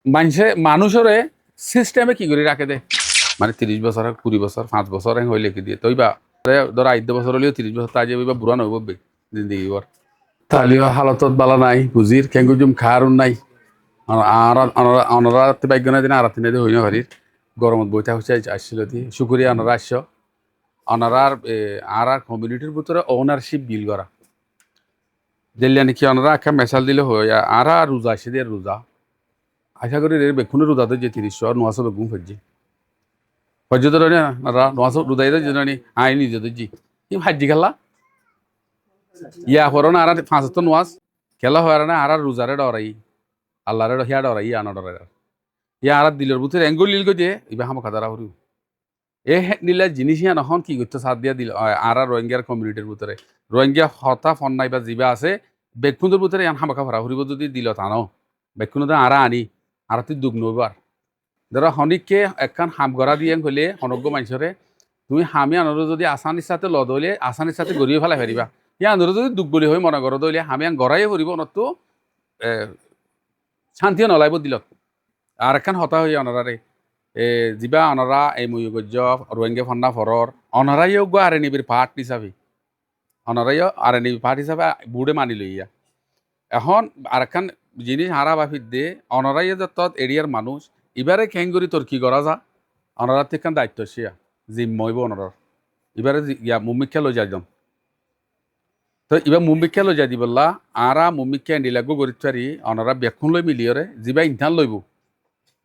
মানুষরে সিস্টেমে কি করে রাখে দে মানে 30 বছর 20 বছর 5 বছর হইলে কি দিয়ে তৈবা ধর 8 বছর হলেও 30 বছর তাই যাবে বুড়া নইব জিন্দগি বর তাহলেও হালতত বালা নাই বুঝির কেঙ্গুজুম খারুন নাই অনরা বাইক দিন আর তিনে হইন হারির গরমত বইটা হচ্ছে আসছিল দি শুকুরিয়া অনরা আসছ অনারার আর কমিউনিটির ভিতরে ওনারশিপ বিল করা দিল্লি নাকি অনরা একটা মেসাল দিলে হয় আর রোজা আসে দিয়ে রোজা আশা করি রে বেক্ষণে রোজাতে যে 30 আর নোয়াশো বেগুন ফেলছি ফজর ধরে না নোয়াশো রোদাই জানি আইনি যদি জি কি হাজি খেলা ইয়া হরো না আর 5 নোয়াজ খেলা হয় না আর রোজারে ডরাই আল্লাহরে হিয়া ডরাই ইয়া না ডরাই ইয়া আর দিলের ভিতরে এঙ্গুল লিল গো যে ইবা হাম খাদারা হরি এ নিলে জিনিস ইয়া নখন কি করতে সাথ দিয়া দিল আর রোহিঙ্গার কমিউনিটির ভিতরে রোহিঙ্গা হতা ফন নাই বা জিবা আছে বেক্ষুনের ভিতরে ইয়ান হামাকা ভরা হরিব যদি দিল তানো বেক্ষুন আর আনি আর তুই দুগ নইবার ধরো হনিককে একখান হাম গড়া দিয়ে হলে অনজ্ঞ মানুষরে তুমি হামি আনর যদি আসানির সাথে লদ হইলে আসানির সাথে গড়িয়ে ফেলাই ফেরিবা ইয়া আনর যদি দুখ বলি হয়ে মনে করো দইলে হামি আন গড়াই ফুরিব নতো শান্তিও নলাইব দিলত আর একখান হতা হই অনরারে যিবা অনরা এই ময়ূগজ্য রোহিঙ্গা ফন্না ফরর অনরাইও গো আর নিবির পাঠ হিসাবে অনরাইও আর নিবি পাঠ হিসাবে বুড়ে মানি লইয়া এখন আর একখান জিনিস হারা বাফির দিয়ে অনরাইয়ে যত এরিয়ার মানুষ এবারে খেঙ্গুরি তোর কি করা যা অনরার থেকে দায়িত্ব সিয়া জিম্মইব অনরার এবারে ইয়া মুম্মিক্ষা লই যাইজন তো এবার মুম্বিক্ষা লই যাই দি বললা আরা মুম্বিক্ষা এন্ডিলাগো গরিতারি অনরা বেক্ষণ লই মিলিয়রে যিবা ইন্থান লইব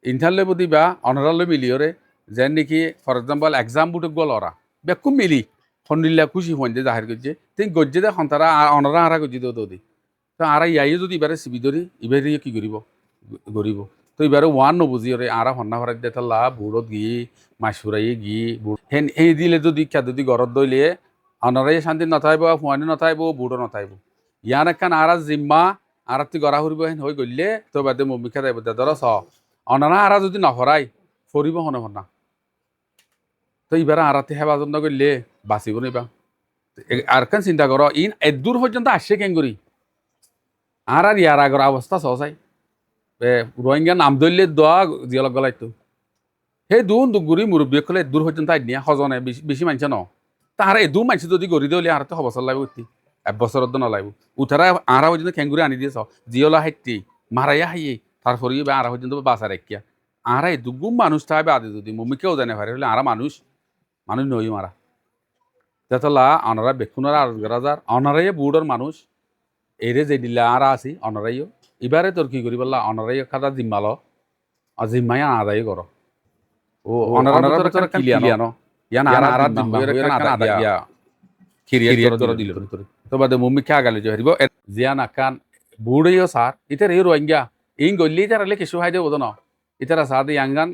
ইন্থান লইব দিবা অনরা লই মিলিয়রে যেন নাকি ফর এক্সাম্পল এক্সাম বুটক গল ওরা বেক্ষণ মিলি সন্দিল্লা খুশি হইন জাহির করছে তিন গজ্জে দে সন্তারা অনরা হারা গজ্জি দি তো আর ইয়াইও যদি এবারে চিবি ধরি এবারে কি করিব গরিব তো এবারে ওয়ান নবুঝি ওরে আর হন্না ভরাই দিয়ে তাল্লা বুড়ত গিয়ে মাসুরাই গিয়ে হেন এই দিলে যদি ইচ্ছা যদি গরত দইলে অনরাই শান্তি নথাইব ফুয়ানি নথাইব বুড়ো নথাইব ইয়ান একখান আর জিম্মা আর তুই গড়া ফুরিব হেন হয়ে গলিলে তো বাদে মমিখা যাইব ধর চ অনরা আর যদি নভরাই ফরিব হনে হন্না তো এবারে আরাতে হেফাজত নগরলে বাঁচিব নিবা আর কেন চিন্তা কর ইন এদূর পর্যন্ত আসছে কেঙ্গুরি আর ইয়ার আগর অবস্থা সহসাই রোহিঙ্গা নাম ধরলে দোয়া জিয়ালক গলাইতো সেই দুগুরি মুরব্বী কলে দূর পর্যন্ত আই নিয়ে সজনে বেশি মানছে ন তাহারা দু মানছে যদি গড়ি দিলে আর তো হবছর লাগবে উঠি 1 বছর নলাইব উঠারা আরা পর্যন্ত খেঙ্গুরি আনি দিয়েছ জিওলা হাইটি মারাইয়া হাইয়ে তারপরে আরা পর্যন্ত বাঁচা রাখিয়া আরা দুগুম মানুষ থাকবে আদে যদি মম্মিকেও জানে পারে হলে আরা মানুষ মানুষ নই মারা তেতলা অনারা বেক্ষুনার আর রাজার অনারাই বুড়োর মানুষ এরে যে দিলে আরা আছি অনারাইও এবারে তোর কি করি বললা অনারাই খাতা জিম্মালো আর জিম্মাই আদায় করো ও অনারা ভিতরে কিলিয়ানো ইয়ান আর আদা দিয়া খিরিয়া করে দিল তো বাদে মুম্মি খা গালে যে হরিব জিয়ান আকান বুড়িও সার ইতার এই রোহিঙ্গা ইং গল্লি তারালে কিছু হাই দেব না ইতারা সাদে ইয়াঙ্গান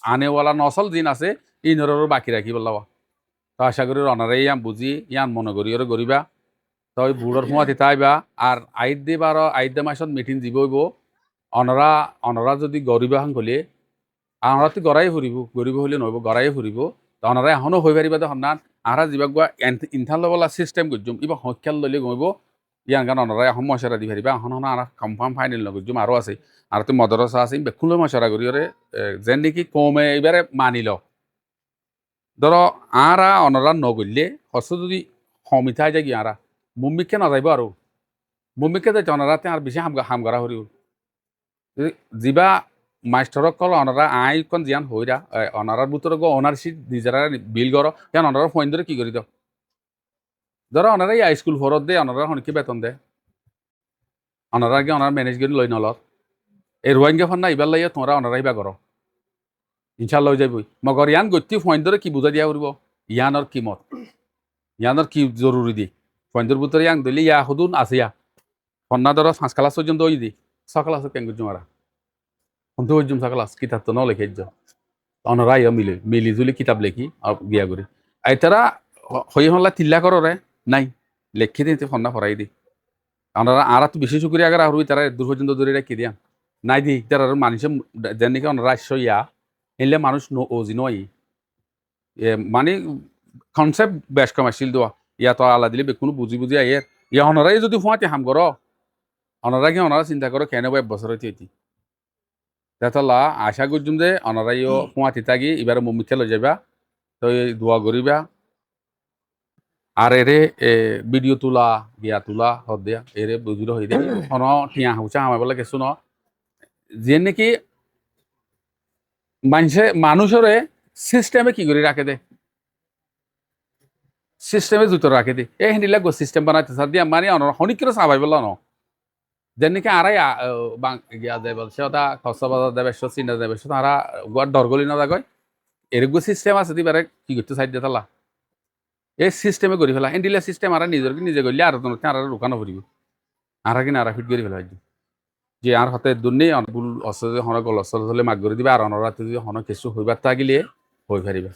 আনেওয়ালা নসল জিন আছে ইনরর বাকি রাখি বললাবা তো আশা করি অনারাই ইয়ান বুঝি ইয়ান মনে করি ওরে গরিবা তো ওই বুড়োর সময় তাইবা আর আইদ দে বারো আইদ দে মাসত মিটিং দিবইব অনরা যদি গরিবা হাং গলে আমরা তো গড়াই ফুরিব গরিব হলে নহব গড়াই ফুরিব অনারা এখনো হৈ পাৰিবা দেখোন না আরা যিবা গোৱা ইনথান ল'বলা চিষ্টেম গজ্জুম ইবা সংখ্যাল ললে গমিব ইয়ান গান অনারা এখন মশারা দি পারিবা এখন আর কনফার্ম ফাইনেল নগজ্জুম আরো আছে আর তো মদরসা আছে বেক্ষুন মশারা করি ওরে যেন নাকি কমে এবারে মানিল ধরো আরা অনরা নগললে হস্ত যদি সমিথাই যায় কি আরা মুম্বিকে নাযাইব আৰু মুম্বিকে যাইতে অনারাতে আর বেশি হাম করা হরিব যিবা মাষ্টরক কল অনারা আই কন জিয়ান হইরা অনারার ভিতরে গো অনারশিপ নিজেরা বিল করো কেন অনারা ফোন ধরে কি করি দাও ধরো অনারা এই স্কুল ফরত দে অনারা হনকি বেতন দে অনারা আগে অনার ম্যানেজ করে লই নলত এই রোহিঙ্গা ফোন না ইবার লাইয়া তোমরা অনারা ইবা করো ইনশাল্লাহ যাইবই মগর ইয়ান গতি ফোন ধরে কি বুঝা দিয়া করব ইয়ানোর কিমত ইয়ানোর কি জরুরি দি ফোনদের ভিতরে ইয়াং দিলে ইয়া হুদুন আছে ইয়া ফন্না ধরো 5 ক্লাস পর্যন্ত ওই দি 6 ক্লাস কেন জুমারা কিন্তু ওই জুম ক্লাস কিতাব তো ন লেখে অনরাই মিলি জুলি কিতাব লেখি গিয়া করি আইতারা হয়ে হল্লা তিল্লা করো রে নাই লেখি দিতে ফন্না ফরাই দি অনারা আর তো বেশি চুকুরি আগে আর তারা দূর পর্যন্ত দূরে রেখে দিয়া নাই দি তার মানুষ যেন নাকি অনারা আসছ ইয়া এলে মানুষ ওজি নয় মানে কনসেপ্ট বেশ কম আসছিল দোয়া ইয়া তো আল্লাহ দিলে কোনো বুঝি বুঝি আইয়ের ইয়া অনারাই যদি ফুয়াতে হাম করো অনারা কি অনারা চিন্তা করো কেন 1 বছর হইতে তেতলা আশা করছুম যে অনারাইও ফুয়াতি থাকি এবারে মমিতে লই যাবা তো দোয়া করিবা আর এরে ভিডিও তোলা গিয়া তোলা হদ দিয়া এরে বুঝিল হই দিয়া হন টিয়া হুচা আমার বলে কিছু ন যে নাকি মানুষরে সিস্টেমে কি করে রাখে দে সিস্টেমে জুতো রাখে দে এই হিন্দিলা গো সিস্টেম বানাইতে সার দিয়া মানে হনিক করে সাবাই বললা ন যেন নাকি আরাই গিয়া দেয় বলছে ওটা কক্সবাজার দেবে চিন্তা দেবে তারা গোয়ার ডরগলি না দাগয় এরকম সিস্টেম আছে দিবারে কি করতে সাইড দিয়ে তালা এই সিস্টেমে করি ফেলা হিন্দিলা সিস্টেম আর নিজে করলে আর আর দোকানো ফুরিব আর কিনা আর ফিট করে ফেলা যে আর হাতে দুর্নি ভুল অস্ত্র হন গল অস্ত্র হলে মাগ করে দিবে আর অনরাতে যদি হন কিছু হইবার থাকিলে হয়ে পারিবে